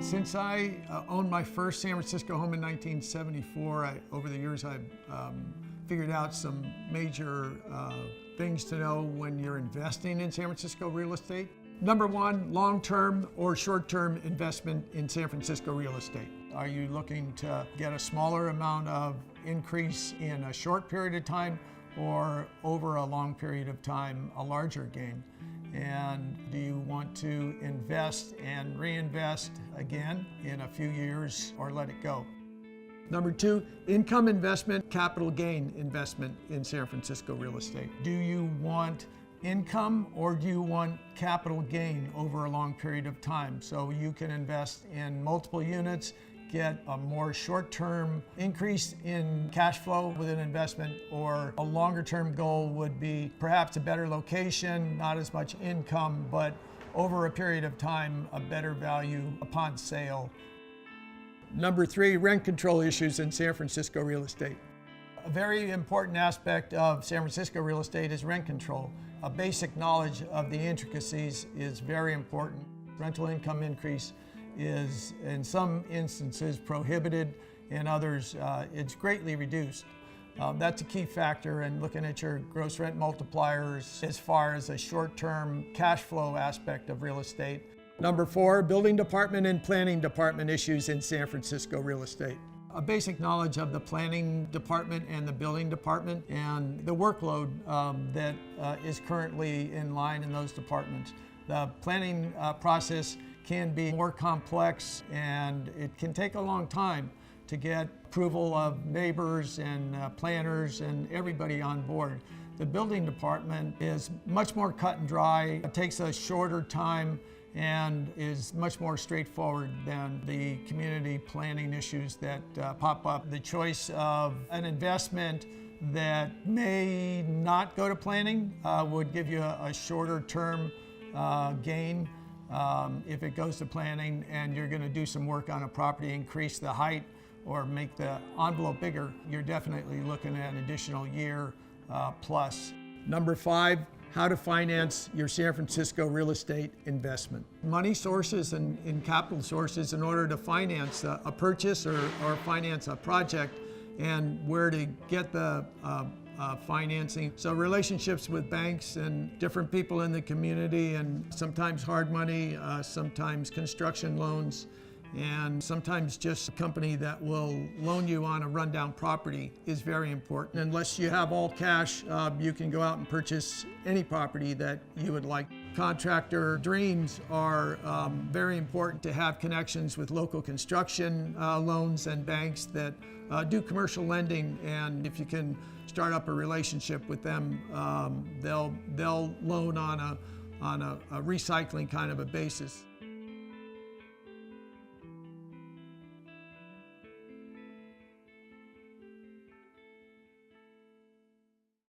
Since I owned my first San Francisco home in 1974, over the years I've figured out some major things to know when you're investing in San Francisco real estate. Number one, long-term or short-term investment in San Francisco real estate. Are you looking to get a smaller amount of increase in a short period of time, or over a long period of time, a larger gain? And do you want to invest and reinvest again in a few years, or let it go? Number two, income investment, capital gain investment in San Francisco real estate. Do you want income, or do you want capital gain over a long period of time? So you can invest in multiple units, get a more short-term increase in cash flow with an investment, or a longer-term goal would be perhaps a better location, not as much income, but over a period of time, a better value upon sale. Number three, rent control issues in San Francisco real estate. A very important aspect of San Francisco real estate is rent control. A basic knowledge of the intricacies is very important. Rental income increase is in some instances prohibited, in others it's greatly reduced. That's a key factor in looking at your gross rent multipliers as far as a short-term cash flow aspect of real estate. Number four, building department and planning department issues in San Francisco real estate. A basic knowledge of the planning department and the building department and the workload that is currently in line in those departments. The planning process can be more complex, and it can take a long time to get approval of neighbors and planners and everybody on board. The building department is much more cut and dry. It takes a shorter time and is much more straightforward than the community planning issues that pop up. The choice of an investment that may not go to planning would give you a shorter term gain. If it goes to planning and you're going to do some work on a property, increase the height or make the envelope bigger, you're definitely looking at an additional year plus. Number five, how to finance your San Francisco real estate investment. Money sources and capital sources in order to finance a purchase or finance a project, and where to get the financing. So relationships with banks and different people in the community, and sometimes hard money, sometimes construction loans, and sometimes just a company that will loan you on a rundown property is very important. Unless you have all cash, you can go out and purchase any property that you would like. Contractor dreams are very important to have connections with local construction loans and banks that do commercial lending, and if you can start up a relationship with them, they'll loan on a recycling kind of a basis.